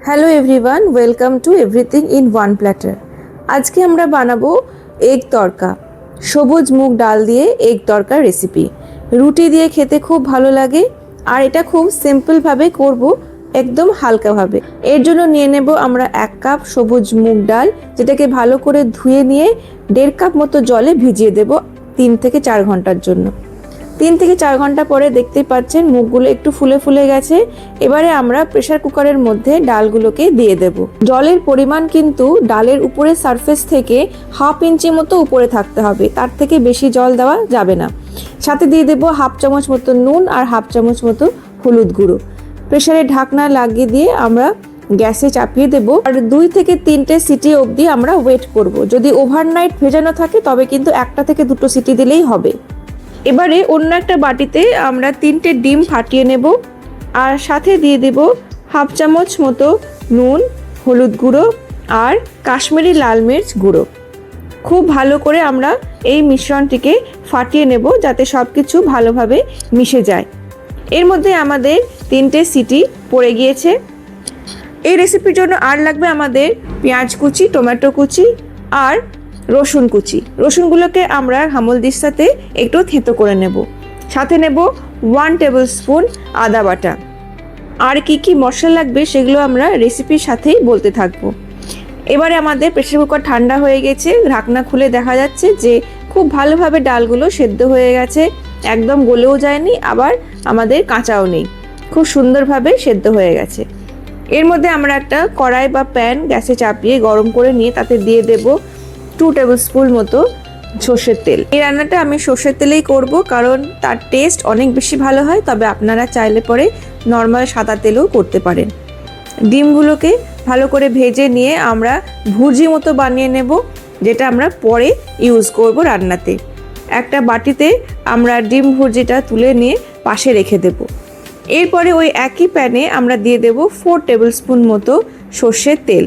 Hello everyone, welcome to everything in one platter. আজকে আমরা বানাবো এগ তড়কা, সবুজ মুগ ডাল দিয়ে এগ তড়কার রেসিপি। রুটি দিয়ে খেতে খুব ভালো লাগে আর এটা খুব সিম্পলভাবে করব, একদম হালকাভাবে। এর জন্য নিয়ে নেব আমরা 1 কাপ সবুজ মুগ ডাল, যেটাকে ভালো করে ধুয়ে নিয়ে 1.5 কাপ মতো জলে ভিজিয়ে দেব 3 থেকে 4 ঘন্টার জন্য। 3 থেকে 4 ঘন্টা পরে দেখতেই পাচ্ছেন মুগগুলো একটু ফুলে ফুলে গেছে। এবারে আমরা প্রেসার কুকারের মধ্যে ডালগুলোকে দিয়ে দেব। জলের পরিমাণ কিন্তু ডালের উপরে সারফেস থেকে 1/2 ইঞ্চি মতো উপরে থাকতে হবে, তার থেকে বেশি জল দেওয়া যাবে না। সাথে দিয়ে দেব 1/2 চামচ মতো নুন আর 1/2 চামচ মতো হলুদ গুঁড়ো। প্রেসারে ঢাকনা লাগিয়ে দিয়ে আমরা গ্যাসে চাপিয়ে দেব আর 2 থেকে 3টে সিটি অবধি আমরা ওয়েট করব। যদি ওভারনাইট ভেজানো থাকে তবে কিন্তু 1টা থেকে 2টো সিটি দিলেই হবে। এবারে অন্য একটা বাটিতে আমরা 3টে ডিম ফাটিয়ে নেব আর সাথে দিয়ে দেব 1/2 চামচ মতো নুন, হলুদ গুঁড়ো আর কাশ্মীরি লাল মির্চ গুঁড়ো। খুব ভালো করে আমরা এই মিশ্রণটিকে ফাটিয়ে নেব যাতে সব কিছু ভালোভাবে মিশে যায়। এর মধ্যে আমাদের 3টে সিটি পড়ে গিয়েছে। এই রেসিপির জন্য আর লাগবে আমাদের পেঁয়াজ কুচি, টমেটো কুচি আর রসুন কুচি। রসুনগুলোকে আমরা হামলদির সাথে একটু থেঁতো করে নেব। সাথে নেব 1 টেবিল স্পুন আদা বাটা। আর কি মশলা লাগবে সেগুলো আমরা রেসিপির সাথেই বলতে থাকবো। এবারে আমাদের প্রেসার কুকার ঠান্ডা হয়ে গেছে। ঢাকনা খুলে দেখা যাচ্ছে যে খুব ভালোভাবে ডালগুলো সেদ্ধ হয়ে গেছে, একদম গলেও যায়নি আবার আমাদের কাঁচাও নেই, খুব সুন্দরভাবে সেদ্ধ হয়ে গেছে। এর মধ্যে আমরা একটা কড়াই বা প্যান গ্যাসে চাপিয়ে গরম করে নিয়ে তাতে দিয়ে দেব 2 টেবিল স্পুন মতো সর্ষের তেল। এই রান্নাটা আমি সর্ষের তেলেই করব কারণ তার টেস্ট অনেক বেশি ভালো হয়, তবে আপনারা চাইলে পরে নর্মাল সাদা তেলেও করতে পারেন। ডিমগুলোকে ভালো করে ভেজে নিয়ে আমরা ভুর্জি মতো বানিয়ে নেব, যেটা আমরা পরে ইউজ করব রান্নাতে। একটা বাটিতে আমরা ডিম ভুর্জিটা তুলে নিয়ে পাশে রেখে দেব। এরপরে ওই একই প্যানে আমরা দিয়ে দেব 4 টেবিল স্পুন মতো সর্ষের তেল।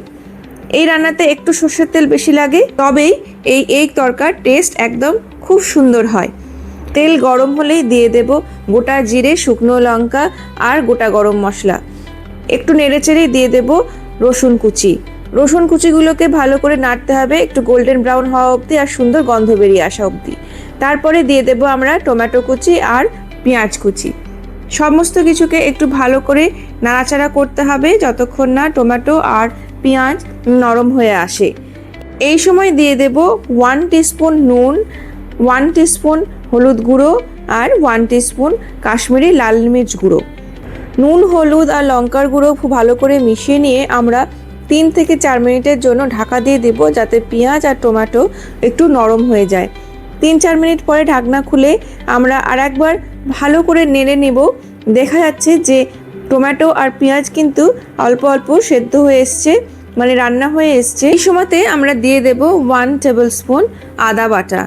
এই রান্নাতে একটু সর্ষের তেল বেশি লাগে, তবেই এই এগ তড়কার টেস্ট একদম খুব সুন্দর হয়। তেল গরম হলেই দিয়ে দেব গোটা জিরে, শুকনো লঙ্কা আর গোটা গরম মশলা। একটু নেড়েচেড়ে দিয়ে দেব রসুন কুচি। রসুন কুচিগুলোকে ভালো করে নাড়তে হবে একটু গোল্ডেন ব্রাউন হওয়া অবধি আর সুন্দর গন্ধ বেরিয়ে আসা অবধি। তারপরে দিয়ে দেব আমরা টমেটো কুচি আর পেঁয়াজ কুচি। সমস্ত কিছুকে একটু ভালো করে নাড়াচাড়া করতে হবে যতক্ষণ না টমেটো আর পেঁয়াজ নরম হয়ে আসে। এই সময় দিয়ে দেব 1 টিস্পুন নুন, 1 টিস্পুন হলুদ গুঁড়ো আর 1 টিস্পুন কাশ্মীরি লাল মির্চ গুঁড়ো। নুন, হলুদ আর লঙ্কার গুঁড়ো খুব ভালো করে মিশিয়ে নিয়ে আমরা 3 থেকে 4 মিনিটের জন্য ঢাকা দিয়ে দেব যাতে পেঁয়াজ আর টমেটো একটু নরম হয়ে যায়। 3-4 মিনিট পরে ঢাকনা খুলে আমরা আরেকবার ভালো করে নেড়ে নেব। দেখা যাচ্ছে যে টমেটো আর পেঁয়াজ কিন্তু অল্প অল্প সেদ্ধ হয়ে এসছে, মানে রান্না হয়ে এসছে। এই সময়তে আমরা দিয়ে দেব 1 টেবিল স্পুন আদা বাটা।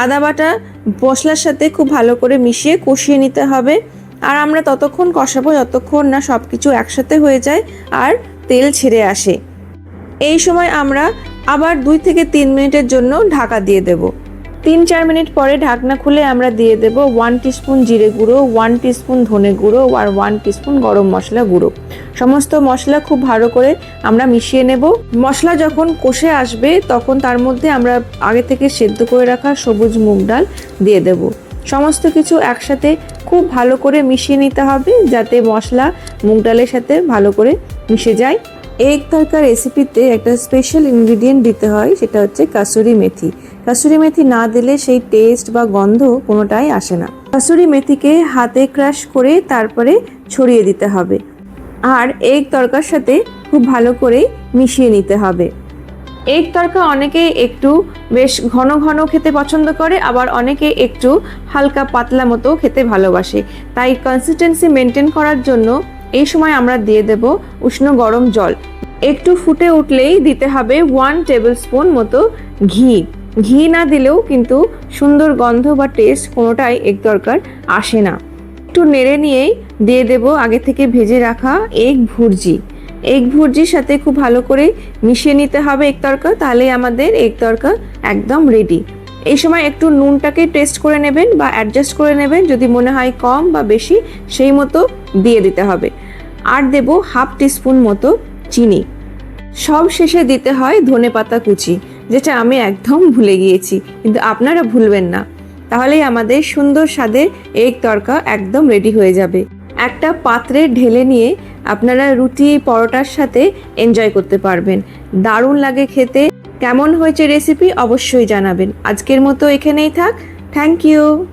আদা বাটা মশলার সাথে খুব ভালো করে মিশিয়ে কষিয়ে নিতে হবে আর আমরা ততক্ষণ কষাবো যতক্ষণ না সব কিছু একসাথে হয়ে যায় আর তেল ছেড়ে আসে। এই সময় আমরা আবার 2 থেকে 3 মিনিটের জন্য ঢাকা দিয়ে দেব। 3-4 মিনিট পরে ঢাকনা খুলে আমরা দিয়ে দেব 1 টিস্পুন জিরে গুঁড়ো, 1 টিস্পুন ধনে গুঁড়ো আর 1 টিস্পুন গরম মশলা গুঁড়ো। সমস্ত মশলা খুব ভালো করে আমরা মিশিয়ে নেব। মশলা যখন কষে আসবে তখন তার মধ্যে আমরা আগে থেকে সেদ্ধ করে রাখা সবুজ মুগ ডাল দিয়ে দেব। সমস্ত কিছু একসাথে খুব ভালো করে মিশিয়ে নিতে হবে যাতে মশলা মুগ ডালের সাথে ভালো করে মিশে যায়। এগ তড়কা রেসিপিতে একটা স্পেশাল ইনগ্রিডিয়েন্ট দিতে হয়, সেটা হচ্ছে কাসুরি মেথি। কাসুরি মেথি না দিলে সেই টেস্ট বা গন্ধ কোনোটাই আসে না। কাসুরি মেথিকে হাতে ক্রাশ করে তারপরে ছড়িয়ে দিতে হবে আর এগ তড়কার সাথে খুব ভালো করে মিশিয়ে নিতে হবে। এগ তড়কা অনেকে একটু বেশ ঘন ঘন খেতে পছন্দ করে, আবার অনেকে একটু হালকা পাতলা মতো খেতে ভালোবাসে। তাই কনসিস্টেন্সি মেনটেন করার জন্য এই সময় আমরা দিয়ে দেব উষ্ণ গরম জল। একটু ফুটে উঠলেই দিতে হবে 1 টেবিল স্পুন মতো ঘি। ঘি না দিলেও কিন্তু সুন্দর গন্ধ বা টেস্ট কোনোটাই এগ তড়কার আসে না। একটু নেড়ে নিয়েই দিয়ে দেব আগে থেকে ভেজে রাখা এগ ভুর্জি। এগ ভুর্জির সাথে খুব ভালো করে মিশিয়ে নিতে হবে এগ তড়কা, তাহলে আমাদের এগ তড়কা একদম রেডি। এই সময় একটু নুনটাকে টেস্ট করে নেবেন বা অ্যাডজাস্ট করে নেবেন, যদি মনে হয় কম বা বেশি সেই মতো দিয়ে দিতে হবে। আর দেব 1/2 টিস্পুন মতো চিনি। সব শেষে দিতে হয় ধনেপাতা কুচি, যেটা আমি একদম ভুলে গিয়েছি, কিন্তু আপনারা ভুলবেন না। তাহলেই আমাদের সুন্দর স্বাদের এগ তড়কা একদম রেডি হয়ে যাবে। একটা পাত্রে ঢেলে নিয়ে আপনারা রুটি পরোটার সাথে এনজয় করতে পারবেন। দারুণ লাগে খেতে। কেমন হয়েছে রেসিপি অবশ্যই জানাবেন। আজকের মতো এখানেই থাক। Thank you.